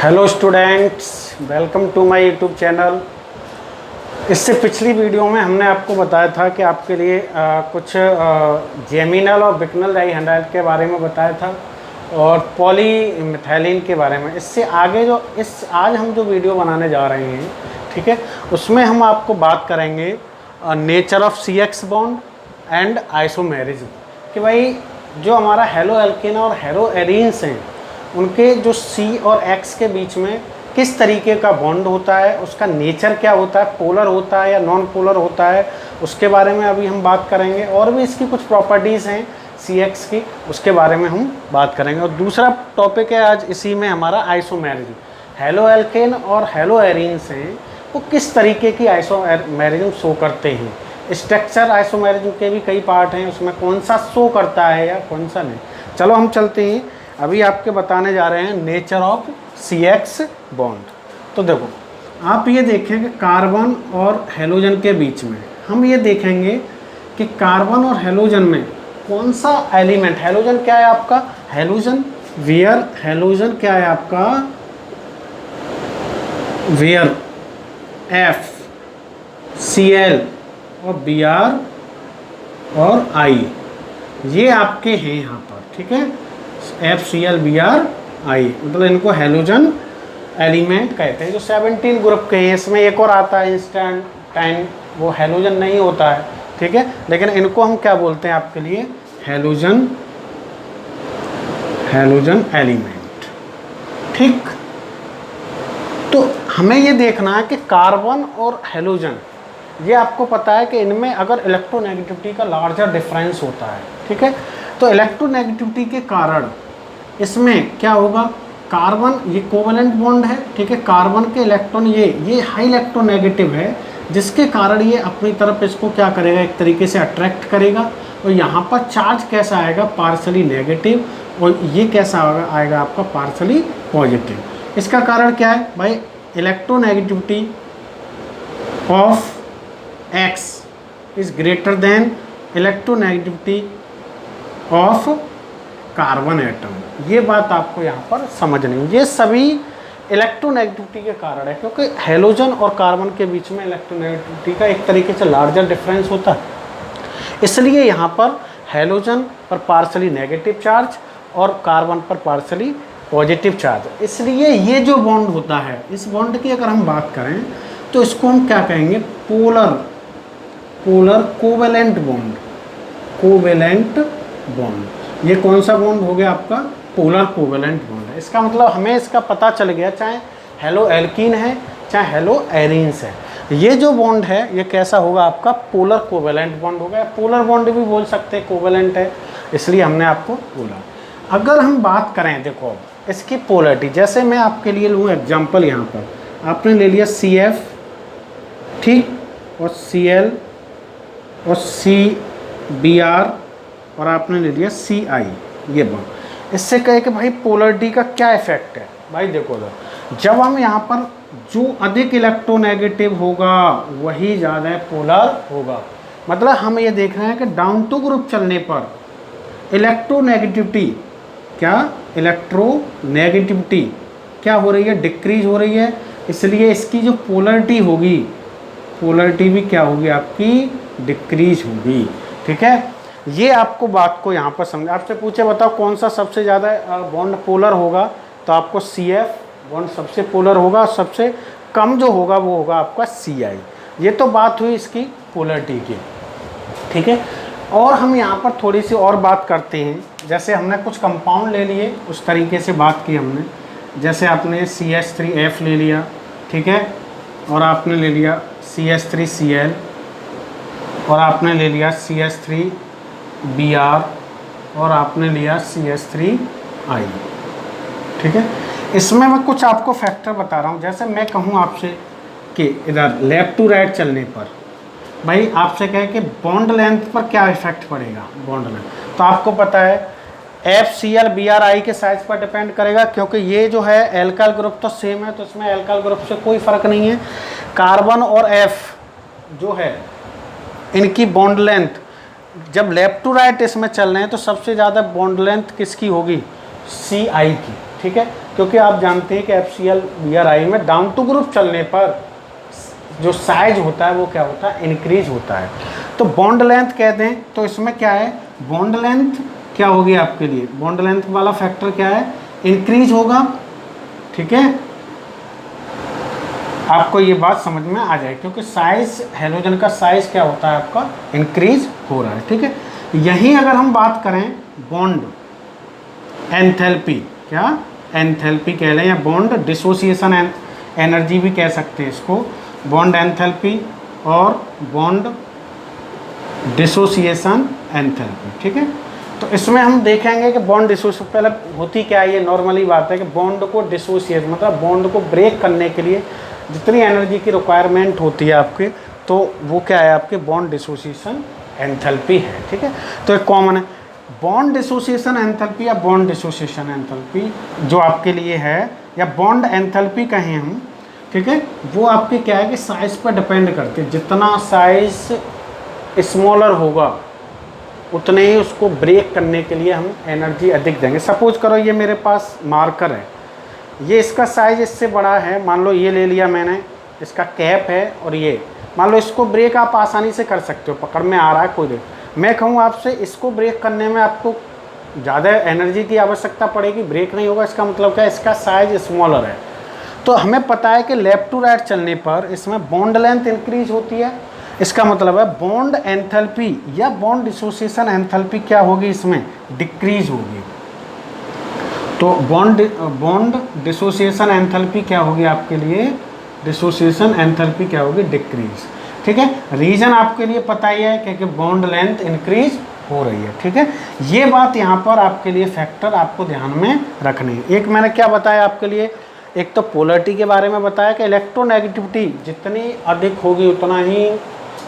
Hello students, welcome to my YouTube channel. इससे पिछली video में हमने आपको बताया था कि आपके लिए कुछ जेमिनल और बिकनल डाइहाइड्राइड के बारे में बताया था और पॉलीमिथाइलिन के बारे में। इससे आगे आज हम जो वीडियो बनाने जा रहे हैं, ठीक है, उसमें हम आपको बात करेंगे nature of CX bond and isomerism, कि भाई जो हमारा हेलो एल्केन और हेलो एरीन्स हैं उनके जो C और X के बीच में किस तरीके का बॉन्ड होता है, उसका नेचर क्या होता है, पोलर होता है या नॉन पोलर होता है, उसके बारे में अभी हम बात करेंगे। और भी इसकी कुछ प्रॉपर्टीज़ हैं CX की, उसके बारे में हम बात करेंगे। और दूसरा टॉपिक है आज इसी में हमारा आइसोमेरिज्म। हेलो एल्केन और हेलो एरीन्स हैं वो किस तरीके की आइसोमेरिज्म शो करते हैं। स्ट्रक्चर आइसोमेरिज्म के भी कई पार्ट हैं, उसमें कौन सा शो करता है या कौन सा नहीं। चलो हम चलते हैं, अभी आपके बताने जा रहे हैं नेचर ऑफ CX बॉन्ड। तो देखो, आप ये देखें कि कार्बन और हेलोजन के बीच में हम ये देखेंगे कि कार्बन और हेलोजन में कौन सा एलिमेंट, हेलोजन क्या है आपका, हेलोजन वेयर, हेलोजन क्या है आपका, वेयर FCl और Br और I, ये आपके हैं यहाँ पर, ठीक है। FCl Br I मतलब इनको हेलोजन एलिमेंट कहते हैं, जो 17 ग्रुप के हैं। इसमें एक और आता है इंस्टेंटाइन, वो हेलोजन नहीं होता है, ठीक है, लेकिन इनको हम क्या बोलते हैं आपके लिए, हेलोजन एलिमेंट, ठीक। तो हमें ये देखना है कि कार्बन और हेलोजन, ये आपको पता है कि इनमें अगर इलेक्ट्रोनेगेटिविटी का लार्जर डिफरेंस होता है, ठीक है, तो इलेक्ट्रोनेगेटिविटी के कारण इसमें क्या होगा, कार्बन ये कोवेलेंट बॉन्ड है, ठीक है, कार्बन के इलेक्ट्रॉन ये हाई इलेक्ट्रोनेगेटिव है, जिसके कारण ये अपनी तरफ इसको क्या करेगा, एक तरीके से अट्रैक्ट करेगा। और यहाँ पर चार्ज कैसा आएगा, पार्शली नेगेटिव, और ये कैसा आएगा आपका, पार्शली पॉजिटिव। इसका कारण क्या है भाई, electronegativity of X is greater than electronegativity of carbon atom. ये बात आपको यहाँ पर समझनी है। ये सभी इलेक्ट्रोनेगेटिविटी के कारण है, क्योंकि हेलोजन और कार्बन के बीच में इलेक्ट्रोनेगेटिविटी का एक तरीके से लार्जर डिफरेंस होता है, इसलिए यहाँ पर हेलोजन पर पार्शली नेगेटिव चार्ज और कार्बन पर पार्शली पॉजिटिव चार्ज। इसलिए ये जो बॉन्ड होता है, इस बॉन्ड की अगर हम बात करें तो इसको हम क्या कहेंगे, पोलर कोवेलेंट बॉन्ड। ये कौन सा बॉन्ड हो गया आपका, पोलर कोवेलेंट बॉन्ड है। इसका मतलब हमें इसका पता चल गया, चाहे हेलो एल्कीन है चाहे हेलो एरीन्स है, ये जो बॉन्ड है ये कैसा होगा आपका, पोलर कोवेलेंट बॉन्ड होगा। पोलर बॉन्ड भी बोल सकते हैं, कोवेलेंट है इसलिए हमने आपको बोला। अगर हम बात करें, देखो इसकी पोलरिटी, जैसे मैं आपके लिए लूँ एग्जाम्पल, यहाँ पर आपने ले लिया CF, ठीक, और Cl और CBr और आपने ले लिया CI, ये बॉन्ड। इससे कहे कि भाई पोलरिटी का क्या इफेक्ट है। भाई देखो, जब हम यहाँ पर जो अधिक इलेक्ट्रोनेगेटिव होगा वही ज़्यादा पोलर होगा। मतलब हम ये देख रहे हैं कि डाउन टू ग्रुप चलने पर इलेक्ट्रोनेगेटिविटी क्या हो रही है, डिक्रीज हो रही है। इसलिए इसकी जो पोलरिटी होगी, पोलरिटी भी क्या होगी आपकी, डिक्रीज होगी, ठीक है। ये आपको बात को यहाँ पर समझ, आपसे पूछे बताओ कौन सा सबसे ज़्यादा बॉन्ड पोलर होगा, तो आपको CF बॉन्ड सबसे पोलर होगा, सबसे कम जो होगा वो होगा आपका CI। ये तो बात हुई इसकी पोलरिटी की, ठीक है। और हम यहाँ पर थोड़ी सी और बात करते हैं, जैसे हमने कुछ कंपाउंड ले लिए, उस तरीके से बात की हमने। जैसे आपने CH3F ले लिया, ठीक है, और आपने ले लिया CH3Cl और आपने ले लिया CH3Br और आपने लिया CH3I, ठीक है। इसमें मैं कुछ आपको फैक्टर बता रहा हूँ। जैसे मैं कहूँ आपसे कि इधर लेफ्ट टू राइट चलने पर, भाई आपसे कहे कि बॉन्ड लेंथ पर क्या इफेक्ट पड़ेगा, बॉन्ड लेंथ, तो आपको पता है FCl BrI के साइज पर डिपेंड करेगा, क्योंकि ये जो है एल्काइल ग्रुप तो सेम है, तो इसमें एल्काइल ग्रुप से कोई फ़र्क नहीं है। कार्बन और F जो है इनकी बॉन्ड लेंथ जब लेफ्ट टू राइट इसमें चल रहे हैं तो सबसे ज़्यादा बॉन्ड लेंथ किसकी होगी, CI की, ठीक है, क्योंकि आप जानते हैं कि FCl Bri में डाउन टू ग्रुप चलने पर जो साइज होता है वो क्या होता है, इंक्रीज होता है। तो बॉन्ड लेंथ कहते हैं, तो इसमें क्या है, बॉन्ड लेंथ क्या होगी आपके लिए, बॉन्ड लेंथ वाला फैक्टर क्या है, इंक्रीज होगा। ठीक है, आपको ये बात समझ में आ जाए, क्योंकि साइज, हेलोजन का साइज क्या होता है आपका, इंक्रीज हो रहा है। ठीक है, यहीं अगर हम बात करें बॉन्ड एंथैल्पी, क्या एंथैल्पी कह लें या बॉन्ड डिसोसिएशन एनर्जी भी कह सकते हैं इसको, बॉन्ड एंथैल्पी और बॉन्ड डिसोसिएशन एंथैल्पी। ठीक है, तो इसमें हम देखेंगे कि बॉन्ड डिसोसिएशन पहले होती क्या है, ये नॉर्मली बात है कि बॉन्ड को डिसोसिएट मतलब बॉन्ड को ब्रेक करने के लिए जितनी एनर्जी की रिक्वायरमेंट होती है आपके, तो वो क्या है आपके, बॉन्ड डिसोसिएशन एंथैल्पी है। ठीक है, तो एक कॉमन है बॉन्ड डिसोसिएशन एंथैल्पी या बॉन्ड डिसोसिएशन एंथैल्पी जो आपके लिए है, या बॉन्ड एंथैल्पी कहें हम। ठीक है, वो आपके क्या है कि साइज पर डिपेंड करते हैं, जितना साइज स्मॉलर होगा उतने ही उसको ब्रेक करने के लिए हम एनर्जी अधिक देंगे। सपोज करो ये मेरे पास मार्कर है, ये इसका साइज इससे बड़ा है, मान लो ये ले लिया मैंने, इसका कैप है, और ये मान लो इसको ब्रेक आप आसानी से कर सकते हो, पकड़ में आ रहा है कोई देख, मैं कहूँ आपसे इसको ब्रेक करने में आपको ज़्यादा एनर्जी की आवश्यकता पड़ेगी, ब्रेक नहीं होगा, इसका मतलब क्या है, इसका साइज स्मॉलर है। तो हमें पता है कि लेफ्ट टू राइट चलने पर इसमें बॉन्ड लेंथ इंक्रीज होती है, इसका मतलब है बॉन्ड एंथैल्पी या बॉन्ड डिसोसिएशन एंथैल्पी क्या होगी, इसमें डिक्रीज होगी। तो बॉन्ड डिसोसिएशन एंथैल्पी क्या होगी आपके लिए, डिसोसिएशन एंथैल्पी क्या होगी, डिक्रीज। ठीक है, रीजन आपके लिए पता ही है क्योंकि बॉन्ड लेंथ इंक्रीज हो रही है। ठीक है, ये बात यहाँ पर आपके लिए फैक्टर आपको ध्यान में रखनी है। एक मैंने क्या बताया आपके लिए, एक तो पोलरिटी के बारे में बताया कि इलेक्ट्रोनेगेटिविटी जितनी अधिक होगी उतना ही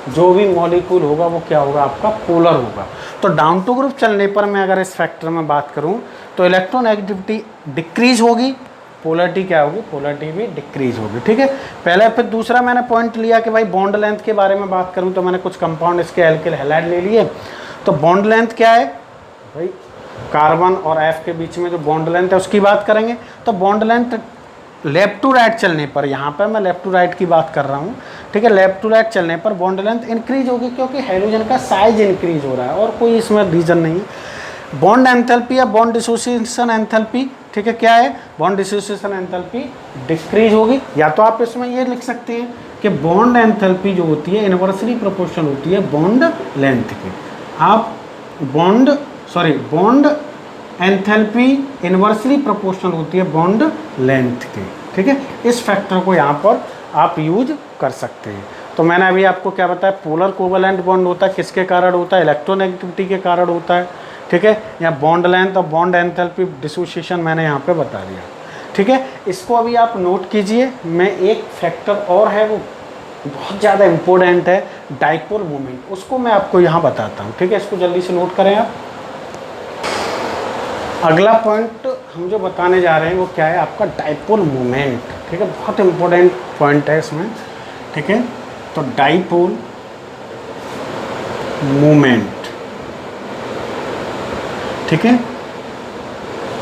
जो भी मॉलिक्यूल होगा वो क्या होगा आपका, पोलर होगा। तो डाउन टू ग्रुप चलने पर मैं अगर इस फैक्टर में बात करूं तो इलेक्ट्रोनेगेटिविटी डिक्रीज होगी, पोलरिटी क्या होगी, पोलरिटी भी डिक्रीज होगी। ठीक है, पहले फिर दूसरा मैंने पॉइंट लिया कि भाई बॉन्ड लेंथ के बारे में बात करूं तो मैंने कुछ कंपाउंड इसके एल्किल हैलाइड ले लिए। तो बॉन्ड लेंथ क्या है भाई, कार्बन और F के बीच में जो बॉन्ड लेंथ है उसकी बात करेंगे। तो bond length left to right चलने पर, यहाँ पर मैं लेफ्ट टू राइट की बात कर रहा हूँ। ठीक है, लेफ्ट टू राइट चलने पर बॉन्ड लेंथ इंक्रीज होगी क्योंकि हाइड्रोजन का साइज इंक्रीज हो रहा है, और कोई इसमें रीजन नहीं है। बॉन्ड एंथैल्पी या बॉन्ड डिसोसिएशन एंथैल्पी, ठीक है, क्या है, बॉन्ड डिसोसिएशन एंथैल्पी डिक्रीज होगी। या तो आप इसमें ये लिख सकते हैं कि बॉन्ड एंथैल्पी जो होती है इनवर्सली प्रोपोर्शनल होती है बॉन्ड लेंथ के। आप बॉन्ड एंथैल्पी इनवर्सली प्रोपोर्शनल होती है बॉन्ड लेंथ के। ठीक है, इस फैक्टर को यहाँ पर आप यूज कर सकते हैं। तो मैंने अभी आपको क्या बताया, पोलर कोवेलेंट बॉन्ड होता है, किसके कारण होता है, इलेक्ट्रोनेगेटिविटी के कारण होता है। ठीक है, या बॉन्ड लेंथ और बॉन्ड एंथैल्पी डिसोसिएशन मैंने यहाँ पे बता दिया। ठीक है, इसको अभी आप नोट कीजिए। मैं एक फैक्टर और है वो बहुत ज़्यादा इम्पोर्टेंट है, डाइपोल मोमेंट, उसको मैं आपको यहाँ बताता हूँ। ठीक है, इसको जल्दी से नोट करें आप। अगला पॉइंट हम जो बताने जा रहे हैं वो क्या है, आपका डाइपोल मोमेंट। ठीक है, बहुत इम्पोर्टेंट पॉइंट है इसमें। ठीक है, तो डाइपोल मोमेंट, ठीक है,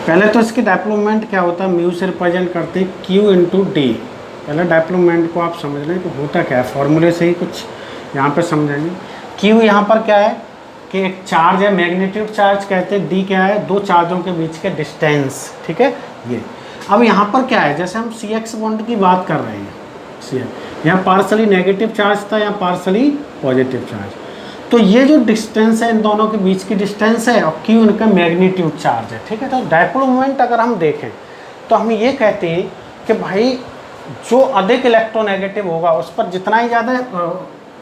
पहले तो इसकी डाइपोल मोमेंट क्या होता है, म्यू से रिप्रेजेंट करते हैं Q इंटू डी। पहले डाइपोल मोमेंट को आप समझ लें कि होता क्या है, फॉर्मूले से ही कुछ यहाँ पे समझेंगे। Q यहाँ पर क्या है कि एक चार्ज है, मैग्नीट्यूड चार्ज कहते हैं, डी क्या है, दो चार्जों के बीच के डिस्टेंस। ठीक है, ये अब यहाँ पर क्या है, जैसे हम CX बॉन्ड की बात कर रहे हैं, CX यहाँ पार्सली नेगेटिव चार्ज था, यहाँ पार्सली पॉजिटिव चार्ज। तो ये जो डिस्टेंस है इन दोनों के बीच की डिस्टेंस है, और Q इनका मैग्नीट्यूड चार्ज है। ठीक है, तो डाइपोल मोमेंट अगर हम देखें तो हम ये कहते हैं कि भाई जो अधिक इलेक्ट्रोनेगेटिव होगा उस पर जितना ही ज़्यादा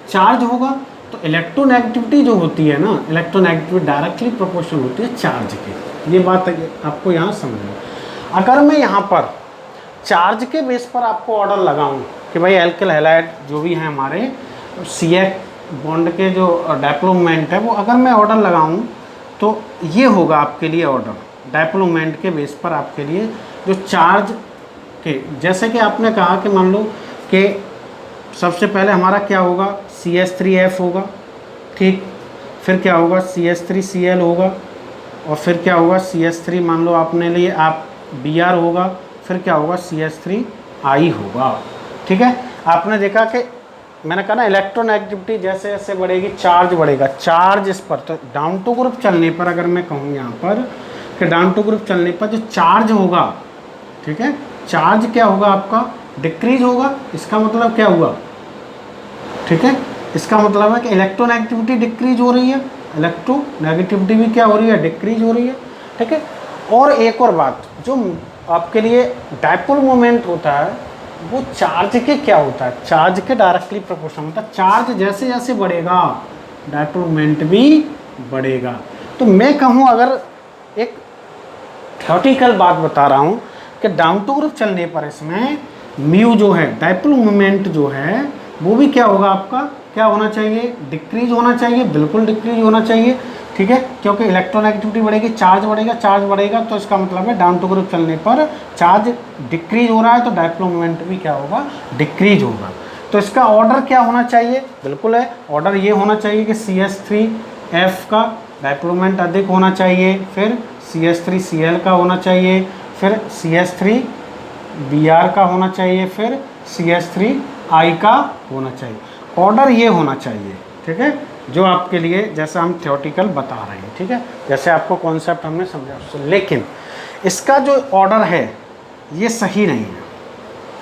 चार्ज होगा, तो इलेक्ट्रोनेगेटिविटी जो होती है ना, इलेक्ट्रोनेगेटिविटी डायरेक्टली प्रोपोर्शनल होती है चार्ज की। ये बात आपको यहाँ समझना। अगर मैं यहाँ पर चार्ज के बेस पर आपको ऑर्डर लगाऊं कि भाई एल्किल हैलाइड जो भी हैं हमारे CX बॉन्ड के जो डाइपोल मोमेंट है वो अगर मैं ऑर्डर लगाऊं तो ये होगा आपके लिए ऑर्डर डाइपोल मोमेंट के बेस पर आपके लिए जो चार्ज के, जैसे कि आपने कहा कि मान लो कि सबसे पहले हमारा क्या होगा, CH3F होगा, ठीक, फिर क्या होगा CH3Cl होगा, और फिर क्या होगा CH3, मान लो आपने लिए आप Br होगा, फिर क्या होगा CH3I होगा। ठीक है, आपने देखा कि मैंने कहा ना इलेक्ट्रोनेगेटिविटी जैसे जैसे बढ़ेगी चार्ज बढ़ेगा, चार्ज इस पर, तो डाउन टू ग्रुप चलने पर अगर मैं कहूँ यहाँ पर कि डाउन टू ग्रुप चलने पर जो चार्ज होगा, ठीक है, चार्ज क्या होगा आपका डिक्रीज होगा। इसका मतलब क्या हुआ, ठीक है, इसका मतलब है कि इलेक्ट्रोनेगेटिविटी डिक्रीज हो रही है, इलेक्ट्रोनेगेटिविटी भी क्या हो रही है, डिक्रीज हो रही है। ठीक है, और एक और बात, जो आपके लिए डायपोल मोमेंट होता है वो चार्ज के क्या होता है, चार्ज के डायरेक्टली प्रोपोर्शनल होता है। चार्ज जैसे जैसे बढ़ेगा डायपोल मोमेंट भी बढ़ेगा। तो मैं कहूँ अगर एक थ्योरेटिकल बात बता रहा हूँ कि डाउन टू ग्रुप चलने पर इसमें म्यू जो है डायपोल मोमेंट जो है वो भी क्या होगा आपका, क्या होना चाहिए, डिक्रीज होना चाहिए, बिल्कुल डिक्रीज होना चाहिए। ठीक है, क्योंकि इलेक्ट्रोनेगेटिविटी बढ़ेगी, चार्ज बढ़ेगा, चार्ज बढ़ेगा तो इसका मतलब है डाउन टू ग्रुप चलने पर चार्ज डिक्रीज हो रहा है तो डायपोल मोमेंट भी क्या होगा, डिक्रीज होगा। तो इसका ऑर्डर क्या होना चाहिए, बिल्कुल है ऑर्डर ये होना चाहिए कि CH3F का डायपोल मोमेंट अधिक होना चाहिए, फिर CH3Cl का होना चाहिए, फिर CH3Br का होना चाहिए, फिर CH3I का होना चाहिए। ऑर्डर ये होना चाहिए। ठीक है, जो आपके लिए जैसा हम थ्योरेटिकल बता रहे हैं। ठीक है, जैसे आपको कॉन्सेप्ट हमने समझा, लेकिन इसका जो ऑर्डर है ये सही नहीं है।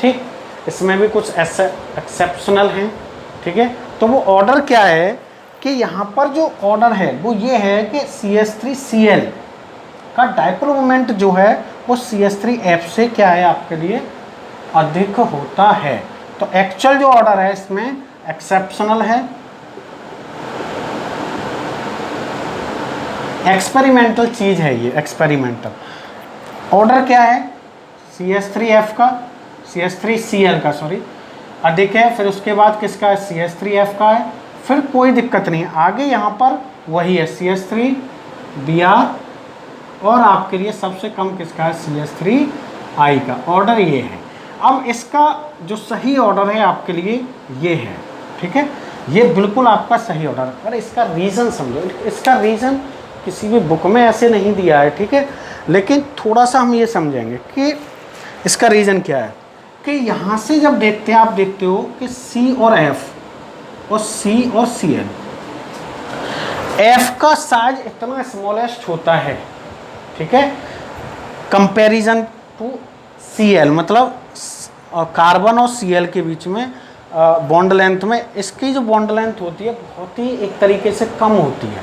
ठीक, इसमें भी कुछ ऐसे एक्सेप्शनल हैं। ठीक है, तो वो ऑर्डर क्या है कि यहाँ पर जो ऑर्डर है वो ये है कि CH3Cl का डायपोल मोमेंट जो है वो CH3F से क्या है आपके लिए अधिक होता है। तो एक्चुअल जो ऑर्डर है इसमें एक्सेप्शनल है, एक्सपेरिमेंटल चीज़ है ये, एक्सपेरिमेंटल ऑर्डर क्या है, CH3F का, CH3Cl का सॉरी अधिक है, फिर उसके बाद किसका है, CH3F का है, फिर कोई दिक्कत नहीं है, आगे यहाँ पर वही है CH3Br और आपके लिए सबसे कम किसका है, CH3I का। ऑर्डर ये है। अब इसका जो सही ऑर्डर है आपके लिए ये है। ठीक है, ये बिल्कुल आपका सही ऑर्डर है, पर इसका रीज़न समझो। इसका रीज़न किसी भी बुक में ऐसे नहीं दिया है। ठीक है, लेकिन थोड़ा सा हम ये समझेंगे कि इसका रीज़न क्या है कि यहाँ से जब देखते हैं, आप देखते हो कि C और F और C और Cl, F का साइज इतना स्मॉलेस्ट होता है, ठीक है, कंपैरिजन टू Cl, मतलब कार्बन और Cl के बीच में बॉन्ड लेंथ में इसकी जो बॉन्ड लेंथ होती है बहुत ही एक तरीके से कम होती है।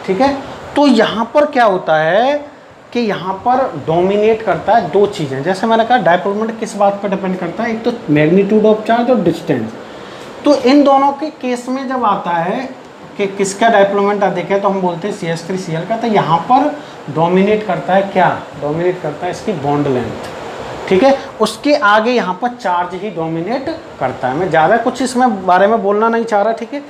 ठीक है, तो यहाँ पर क्या होता है कि यहाँ पर डोमिनेट करता है दो चीज़ें। जैसे मैंने कहा डायपोल मोमेंट किस बात पर डिपेंड करता है, एक तो मैग्नीट्यूड ऑफ चार्ज और डिस्टेंस। तो इन दोनों के केस में जब आता है कि किसका डायपोल मोमेंट अधिक है तो हम बोलते हैं CH3Cl का। तो यहाँ पर डोमिनेट करता है क्या, डोमिनेट करता है इसकी बॉन्ड लेंथ। ठीक है, उसके आगे यहाँ पर चार्ज ही डोमिनेट करता है। मैं ज़्यादा कुछ इसमें बारे में बोलना नहीं चाह रहा। ठीक है,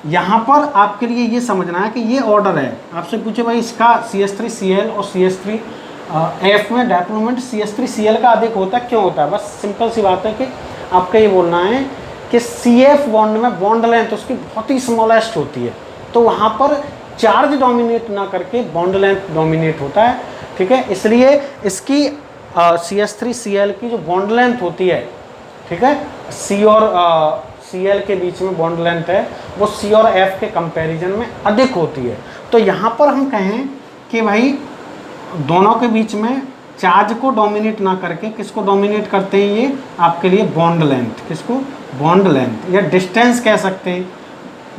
यहाँ पर आपके लिए ये समझना है कि ये ऑर्डर है। आपसे पूछे भाई इसका CH3Cl और CH3F में डायपोल मोमेंट CH3Cl का अधिक होता है, क्यों होता है? बस सिंपल सी बात है कि आपका ये बोलना है कि CF बॉन्ड में बॉन्ड लेंथ उसकी बहुत ही स्मॉलेस्ट होती है, तो वहाँ पर चार्ज डोमिनेट ना करके बॉन्ड लेंथ डोमिनेट होता है। ठीक है, इसलिए इसकी CH3Cl की जो बॉन्ड लेंथ होती है, ठीक है, C और Cl के बीच में बॉन्ड लेंथ है वो C और F के कंपैरिजन में अधिक होती है। तो यहाँ पर हम कहें कि भाई दोनों के बीच में चार्ज को डोमिनेट ना करके किसको डोमिनेट करते हैं, ये आपके लिए बॉन्ड लेंथ, किसको, बॉन्ड लेंथ या डिस्टेंस कह सकते हैं,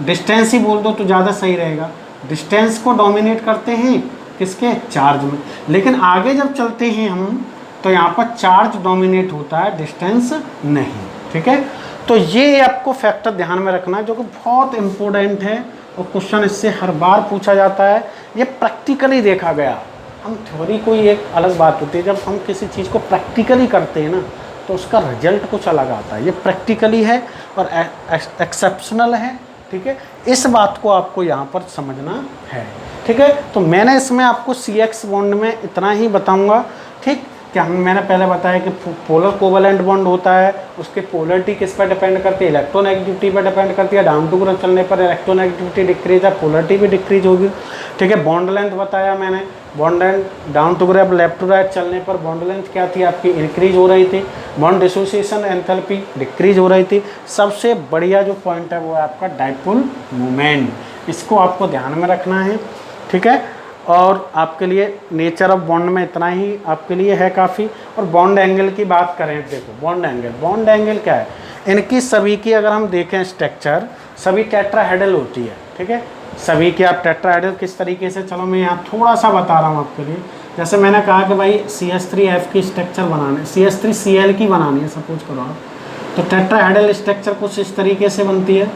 डिस्टेंस ही बोल दो तो ज़्यादा सही रहेगा। डिस्टेंस को डोमिनेट करते हैं किसके, चार्ज में। लेकिन आगे जब चलते हैं हम तो यहाँ पर चार्ज डोमिनेट होता है, डिस्टेंस नहीं। ठीक है, तो ये आपको फैक्टर ध्यान में रखना है जो कि बहुत इम्पोर्टेंट है और क्वेश्चन इससे हर बार पूछा जाता है। ये प्रैक्टिकली देखा गया। हम थ्योरी कोई एक अलग बात होती है, जब हम किसी चीज़ को प्रैक्टिकली करते हैं ना तो उसका रिजल्ट कुछ अलग आता है। ये प्रैक्टिकली है और एक्सेप्शनल है। ठीक है, इस बात को आपको यहाँ पर समझना है। ठीक है, तो मैंने इसमें आपको CX बॉन्ड में इतना ही बताऊँगा। ठीक, क्या मैंने पहले बताया कि पोलर कोवेलेंट बॉन्ड होता है, उसके पोलरिटी किस पर डिपेंड करती है, इलेक्ट्रोनेगेटिविटी पर डिपेंड करती है। डाउन टू ग्रुप चलने पर इलेक्ट्रोनेगेटिविटी डिक्रीज है, पोलरिटी भी डिक्रीज होगी। ठीक है, बॉन्ड लेंथ बताया मैंने। Bond length down to group left to right चलने पर बॉन्ड लेंथ क्या थी आपकी, इंक्रीज हो रही थी। बॉन्ड डिसोसिएशन एंथैल्पी डिक्रीज हो रही थी। सबसे बढ़िया जो पॉइंट है वो है आपका डाइपोल मोमेंट, इसको आपको ध्यान में रखना है, ठीक है। और आपके लिए नेचर ऑफ बॉन्ड में इतना ही आपके लिए है काफ़ी। और बॉन्ड एंगल की बात करें, देखो बॉन्ड एंगल क्या है, इनकी सभी की अगर हम देखें स्ट्रक्चर सभी टेट्राहेड्रल होती है, ठीक है। सभी की आप टेट्राहेड्रल किस तरीके से, चलो मैं यहाँ थोड़ा सा बता रहा हूँ आपके लिए। जैसे मैंने कहा कि भाई CH3F की स्ट्रक्चर बनाने, CH3Cl की बनानी है सपोज करो आप, तो टेट्राहेड्रल स्ट्रक्चर कुछ इस तरीके से बनती है,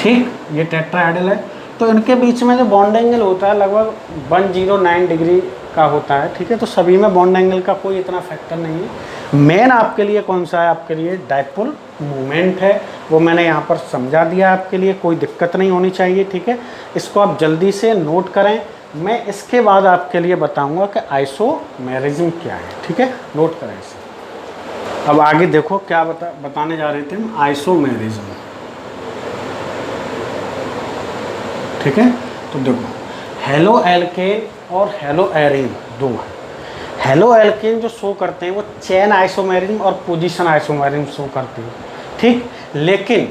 ठीक। ये टेट्राहेड्रल है, तो इनके बीच में जो बॉन्ड एंगल होता है लगभग 109 डिग्री का होता है, ठीक है। तो सभी में बॉन्ड एंगल का कोई इतना फैक्टर नहीं है। मेन आपके लिए कौन सा है, आपके लिए डाइपोल मोमेंट है, वो मैंने यहाँ पर समझा दिया आपके लिए, कोई दिक्कत नहीं होनी चाहिए, ठीक है। इसको आप जल्दी से नोट करें। मैं इसके बाद आपके लिए बताऊँगा कि आइसोमेरिज्म क्या है, ठीक है, नोट करें इसे। अब आगे देखो क्या बताने जा रहे थे हम, आइसोमेरिज्म, ठीक है। तो देखो हेलो एल्केन और हेलो एरीन दो हैं। हेलो एल्केन जो शो करते हैं वो चेन आइसोमेरिज्म और पोजीशन आइसोमेरिज्म शो करते हैं, ठीक। लेकिन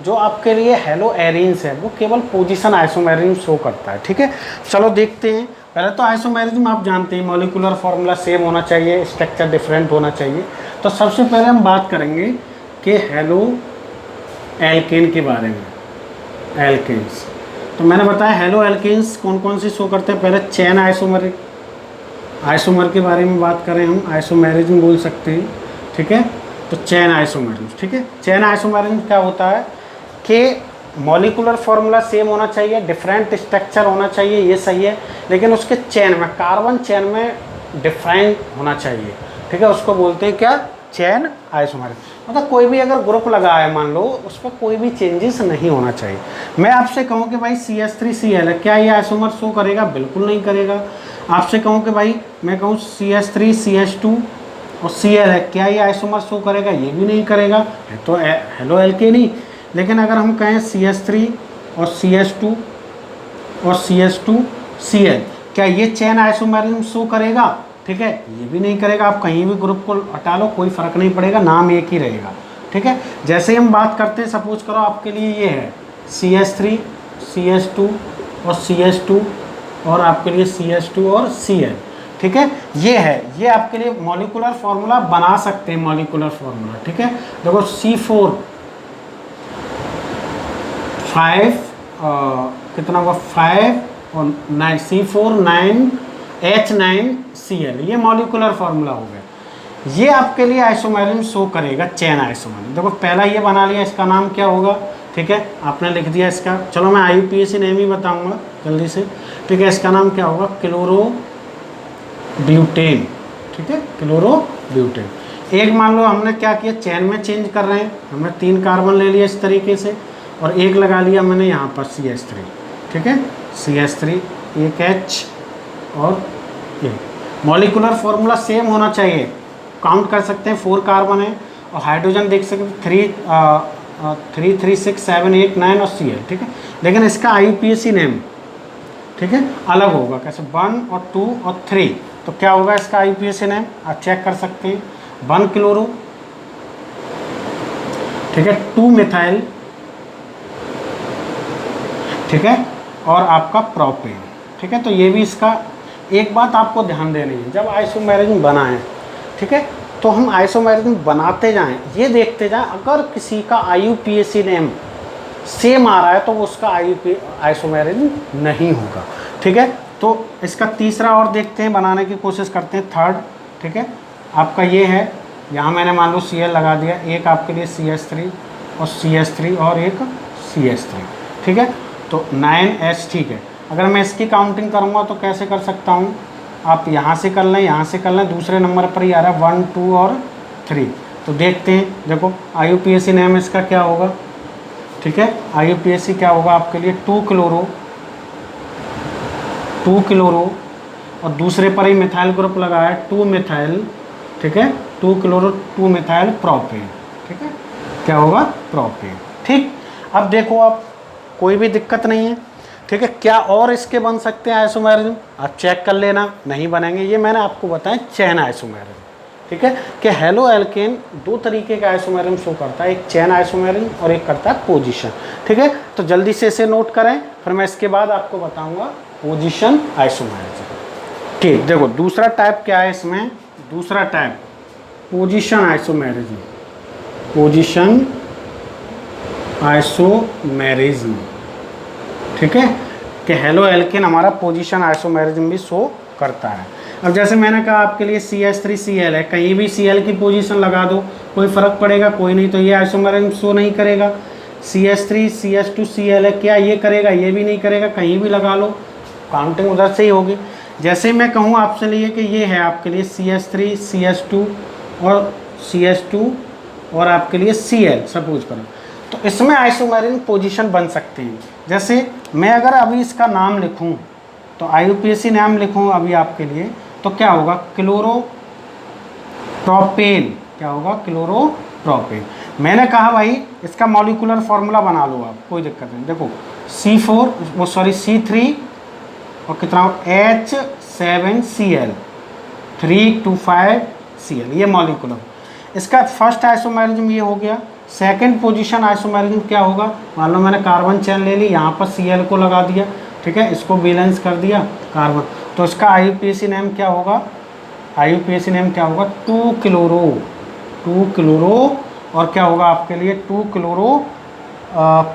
जो आपके लिए हेलो एरीन्स है वो केवल पोजीशन आइसोमेरिज्म शो करता है, ठीक है। चलो देखते हैं। पहले तो आइसोमेरिज्म आप जानते हैं, मॉलिक्यूलर फॉर्मूला सेम होना चाहिए, स्ट्रक्चर डिफरेंट होना चाहिए। तो सबसे पहले हम बात करेंगे कि हेलो एल्केन के बारे में, एल्केन्स। तो मैंने बताया हेलो एल्केन्स कौन कौन सी शो करते हैं। पहले चेन आइसोमर के बारे में बात करें हम, आइसोमेरिज्म बोल सकते हैं, ठीक है। तो चेन आइसोमेरिज्म, ठीक है। चेन आइसोमेरिज्म क्या होता है कि मॉलिक्यूलर फॉर्मूला सेम होना चाहिए, डिफरेंट स्ट्रक्चर होना चाहिए, ये सही है, लेकिन उसके चेन में, कार्बन चेन में डिफरेंट होना चाहिए, ठीक है। उसको बोलते हैं क्या, चेन आइसोमेरिज्म। मतलब कोई भी अगर ग्रुप लगा है मान लो, उस पर कोई भी चेंजेस नहीं होना चाहिए। मैं आपसे कहूँ कि भाई CH3Cl है, क्या ये आइसोमर शो करेगा, बिल्कुल नहीं करेगा। आपसे कहूँ कि भाई, मैं कहूँ CH3CH2 और Cl है, क्या ये आइसोमर शो करेगा, ये भी नहीं करेगा, है तो हेलो एल्केन ही। लेकिन अगर हम कहें CH3 और CH2 और CH2Cl, क्या ये चेन आइसोमेरिज्म शो करेगा, ठीक है, ये भी नहीं करेगा। आप कहीं भी ग्रुप को हटा लो, कोई फ़र्क नहीं पड़ेगा, नाम एक ही रहेगा, ठीक है। जैसे ही हम बात करते हैं, सपोज करो आपके लिए ये है CH3 CH2 और CH2 और आपके लिए CH2 और Cl, ठीक है। ये है, ये आपके लिए मॉलिक्यूलर फार्मूला बना सकते हैं, मॉलिक्यूलर फार्मूला, ठीक है। देखो C4 5 कितना हुआ, 5 और 9, C4 9 H9Cl, ये मॉलिक्यूलर फार्मूला हो गया। ये आपके लिए आइसोमेरिज्म शो करेगा, चेन आइसोमेरिज्म। देखो पहला ये बना लिया, इसका नाम क्या होगा, ठीक है, आपने लिख दिया इसका। चलो मैं IUPAC नेम ही बताऊंगा जल्दी से, ठीक है। इसका नाम क्या होगा, क्लोरोब्यूटेन, ठीक है, क्लोरोब्यूटेन। एक मान लो हमने क्या किया, चेन में चेंज कर रहे हैं, हमने 3 कार्बन ले लिया इस तरीके से, और एक लगा लिया मैंने यहाँ पर CH3, ठीक है, CH3 एक H और ये। मॉलिक्यूलर फार्मूला सेम होना चाहिए, काउंट कर सकते हैं 4 कार्बन है, और हाइड्रोजन देख सकते हैं 3 3 6 7 8 9 और Cl, ठीक है। लेकिन इसका IUPAC नेम, ठीक है, अलग होगा। कैसे, 1 और 2 और 3, तो क्या होगा इसका IUPAC नेम, आप चेक कर सकते हैं। 1 क्लोरो, ठीक है, 2 मिथाइल, ठीक है, और आपका प्रोपेन, ठीक है। तो ये भी इसका, एक बात आपको ध्यान देनी है, जब आइसोमेरिज्म बनाएं, ठीक है, तो हम आइसोमेरिज्म बनाते जाएं, ये देखते जाएं, अगर किसी का IUPAC नेम सेम आ रहा है तो वो उसका आइसोमेरिज्म नहीं होगा, ठीक है। तो इसका तीसरा और देखते हैं, बनाने की कोशिश करते हैं, थर्ड, ठीक है। आपका ये है, यहाँ मैंने मान लो Cl लगा दिया, एक आपके लिए CH3 और CH3 और एक CH3, ठीक है। तो 9H, ठीक है। अगर मैं इसकी काउंटिंग करूँगा तो कैसे कर सकता हूँ, आप यहाँ से कर लें, यहाँ से कर लें, दूसरे नंबर पर ही आ रहा है 1 2 और 3। तो देखते हैं, देखो IUPAC नेम इसका क्या होगा, ठीक है। IUPAC क्या होगा आपके लिए, 2 क्लोरो और दूसरे पर ही मिथाइल ग्रुप लगाया है, 2 मिथाइल, ठीक है, 2 क्लोरो 2 मिथाइल प्रोपेन, ठीक है, क्या होगा, प्रोपेन, ठीक। अब देखो आप, कोई भी दिक्कत नहीं है, ठीक है। क्या और इसके बन सकते हैं आइसोमेरिज्म, आप चेक कर लेना, नहीं बनेंगे। ये मैंने आपको बताया चेन आइसोमेरिज्म, ठीक है, कि हेलो एल्केन दो तरीके का आइसोमेरिज्म शो करता है, एक चेन आइसोमेरिज्म और एक करता है पोजीशन, ठीक है। तो जल्दी से इसे नोट करें, फिर मैं इसके बाद आपको बताऊंगा पोजीशन आइसोमेरिज्म। ठीक, देखो दूसरा टाइप क्या है इसमें, दूसरा type position isomerism, position isomerism, ठीक है, कि हेलो एल्केन हमारा पोजीशन आइसोमेरिज्म भी शो करता है। अब जैसे मैंने कहा आपके लिए CH3Cl है, कहीं भी Cl की पोजीशन लगा दो कोई फ़र्क पड़ेगा, कोई नहीं, तो ये आइसोमेरिज्म शो नहीं करेगा। CH3 CH2Cl है, क्या ये करेगा, ये भी नहीं करेगा, कहीं भी लगा लो काउंटिंग उधर से ही होगी। जैसे मैं कहूँ आपसे लिए कि ये है आपके लिए CH3 CH2 और CH2 और आपके लिए Cl सपोज करो, तो इसमें आइसोमेरिज्म पोजीशन बन सकते हैं। जैसे मैं अगर अभी इसका नाम लिखूं, तो IUPAC नाम लिखूं अभी आपके लिए, तो क्या होगा, क्लोरोप्रोपेन, क्या होगा, क्लोरोप्रोपेन। मैंने कहा भाई इसका मॉलिक्यूलर फार्मूला बना लो आप, कोई दिक्कत नहीं। देखो C3 और कितना H7Cl 325Cl, ये मॉलिक्यूलर। इसका फर्स्ट आइसोमेरिज्म ये हो गया। सेकंड पोजीशन आइसोमेरिज्म क्या होगा, मान लो मैंने कार्बन चेन ले ली, यहाँ पर Cl को लगा दिया, ठीक है, इसको बैलेंस कर दिया कार्बन, तो इसका IUPAC नेम क्या होगा, IUPAC नेम क्या होगा, 2 क्लोरो और क्या होगा आपके लिए 2 क्लोरो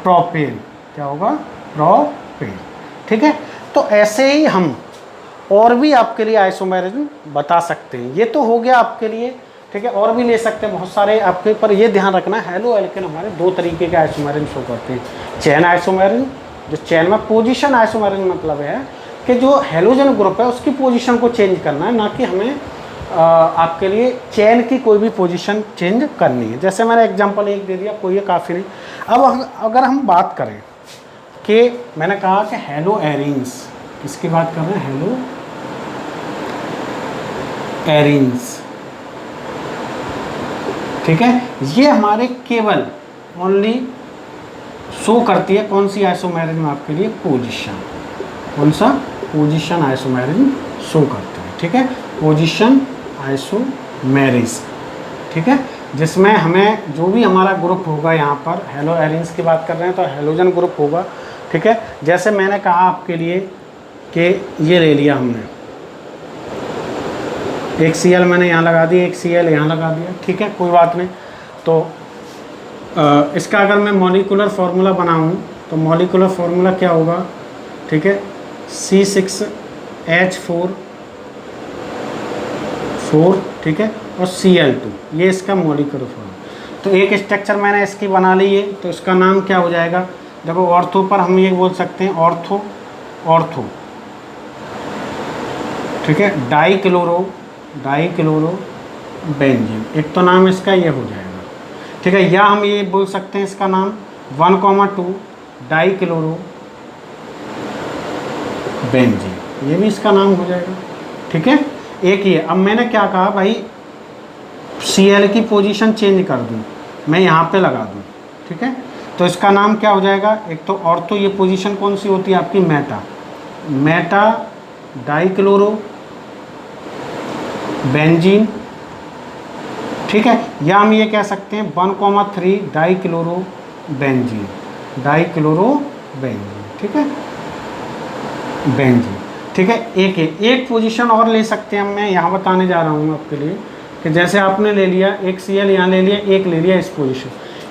प्रोपेन, क्या होगा, प्रोपेन, ठीक है। तो ऐसे ही हम और भी आपके लिए आइसोमेरिज्म बता सकते हैं। ये तो हो गया आपके लिए, ठीक है, और भी ले सकते हैं बहुत सारे आपके, पर ये ध्यान रखना हेलो एल्केन हमारे दो तरीके के आइसोमेरिज्म शो करते हैं। चेन आइसोमेरिज्म, जो चेन में पोजीशन आइसोमेरिज्म मतलब है कि जो हेलोजन ग्रुप है उसकी पोजीशन को चेंज करना है, ना कि हमें आपके लिए चेन की कोई भी पोजीशन चेंज करनी है। जैसे मैंने एग्जांपल एक दे दिया, कोई ये काफ़ी नहीं। अब अगर हम बात करें कि मैंने कहा कि हेलो एरिन्स, किसकी बात कर रहे हैं, हेलो एरिन्स, ठीक है, ये हमारे केवल ओनली शो करती है कौन सी आइसोमेरिज्म आपके लिए, पोजीशन, कौन सा, पोजीशन आइसोमेरिज्म शो करती है, ठीक है, पोजीशन आइसोमेरिज्म, ठीक है, जिसमें हमें जो भी हमारा ग्रुप होगा, यहाँ पर हेलो एरिन्स की बात कर रहे हैं तो हेलोजन ग्रुप होगा, ठीक है। जैसे मैंने कहा आपके लिए कि ये ले लिया हमने, एक Cl मैंने यहाँ लगा दी, एक Cl यहाँ लगा दिया, ठीक है, कोई बात नहीं। तो इसका अगर मैं मॉलिक्यूलर फार्मूला बनाऊँ तो मॉलिक्यूलर फार्मूला क्या होगा, ठीक है, C6H4, ठीक है, और Cl2, ये इसका मॉलिक्यूलर फार्मूला। तो एक स्ट्रक्चर मैंने इसकी बना ली है, तो इसका नाम क्या हो जाएगा, देखो ऑर्थो पर हम ये बोल सकते हैं ऑर्थो, ठीक है, डाई क्लोरो बेंजीन, एक तो नाम इसका ये हो जाएगा, ठीक है। या हम ये बोल सकते हैं इसका नाम 1,2 डाई क्लोरो बेंजीन, ये भी इसका नाम हो जाएगा, ठीक है। एक ये, अब मैंने क्या कहा भाई, Cl की पोजीशन चेंज कर दूं, मैं यहाँ पे लगा दूं, ठीक है, तो इसका नाम क्या हो जाएगा, एक तो ऑर्थो, ये पोजीशन कौन सी होती है आपकी, मेटा डाई क्लोरो बेंजीन, ठीक है। या हम ये कह सकते हैं 1,3 डाई क्लोरो बेंजीन, ठीक है, बेंजीन, ठीक है। एक पोजीशन और ले सकते हैं हम, मैं यहाँ बताने जा रहा हूँ आपके लिए कि जैसे आपने ले लिया एक Cl यहाँ ले लिया, एक ले लिया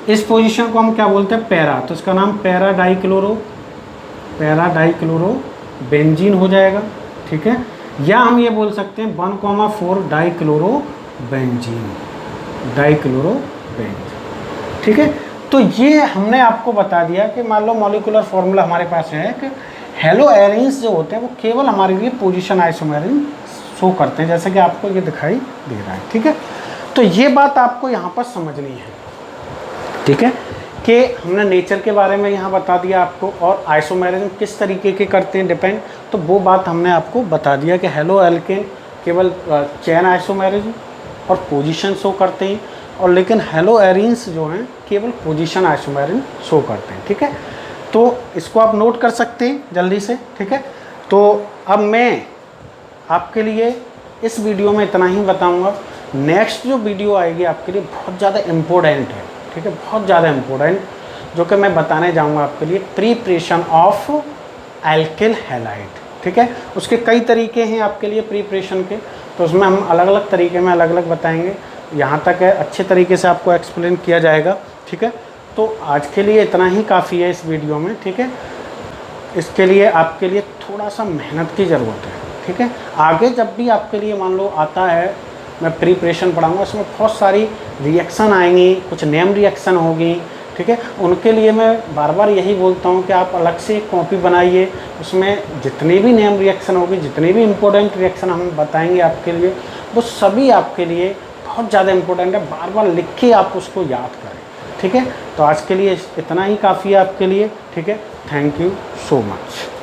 इस पोजीशन को हम क्या बोलते हैं, पैरा, तो इसका नाम पैरा डाई क्लोरो बेंजीन हो जाएगा, ठीक है। या हम ये बोल सकते हैं 1,4 डाई क्लोरो बेंजीन, ठीक है। तो ये हमने आपको बता दिया कि मान लो मॉलिक्यूलर फार्मूला हमारे पास है कि हेलो एरिन्स जो होते हैं वो केवल हमारे लिए पोजीशन आइसोमेरिज्म शो करते हैं, जैसे कि आपको ये दिखाई दे रहा है, ठीक है। तो ये बात आपको यहाँ पर समझनी है, ठीक है, कि हमने नेचर के बारे में यहाँ बता दिया आपको, और आइसोमेरिज्म किस तरीके के करते हैं डिपेंड, तो वो बात हमने आपको बता दिया कि हेलो एल्केन केवल चेन आइसोमेरिज्म और पोजीशन शो करते हैं, और लेकिन हेलो एरिन्स जो हैं केवल पोजीशन आइसोमेरिज्म शो करते हैं, ठीक है। तो इसको आप नोट कर सकते हैं जल्दी से, ठीक है। तो अब मैं आपके लिए इस वीडियो में इतना ही बताऊंगा। नेक्स्ट जो वीडियो आएगी आपके लिए बहुत ज़्यादा इम्पोर्टेंट है, ठीक है, बहुत ज़्यादा इम्पोर्टेंट, जो कि मैं बताने जाऊंगा आपके लिए प्रिपरेशन ऑफ एल्किल हैलाइड, ठीक है। उसके कई तरीके हैं आपके लिए प्रिपरेशन के, तो उसमें हम अलग अलग तरीके में अलग अलग बताएंगे। यहाँ तक है अच्छे तरीके से आपको एक्सप्लेन किया जाएगा, ठीक है। तो आज के लिए इतना ही काफ़ी है इस वीडियो में, ठीक है। इसके लिए आपके लिए थोड़ा सा मेहनत की ज़रूरत है, ठीक है। आगे जब भी आपके लिए मान लो आता है, मैं प्रिपरेशन पढ़ाऊँगा, उसमें बहुत सारी रिएक्शन आएंगी, कुछ नेम रिएक्शन होगी, ठीक है। उनके लिए मैं बार बार यही बोलता हूँ कि आप अलग से एक कॉपी बनाइए, उसमें जितनी भी नेम रिएक्शन होगी, जितनी भी इम्पोर्टेंट रिएक्शन हम बताएंगे आपके लिए, वो सभी आपके लिए बहुत ज़्यादा इम्पोर्टेंट है। बार बार लिख के आप उसको याद करें, ठीक है। तो आज के लिए इतना ही काफ़ी है आपके लिए, ठीक है। Thank you so much.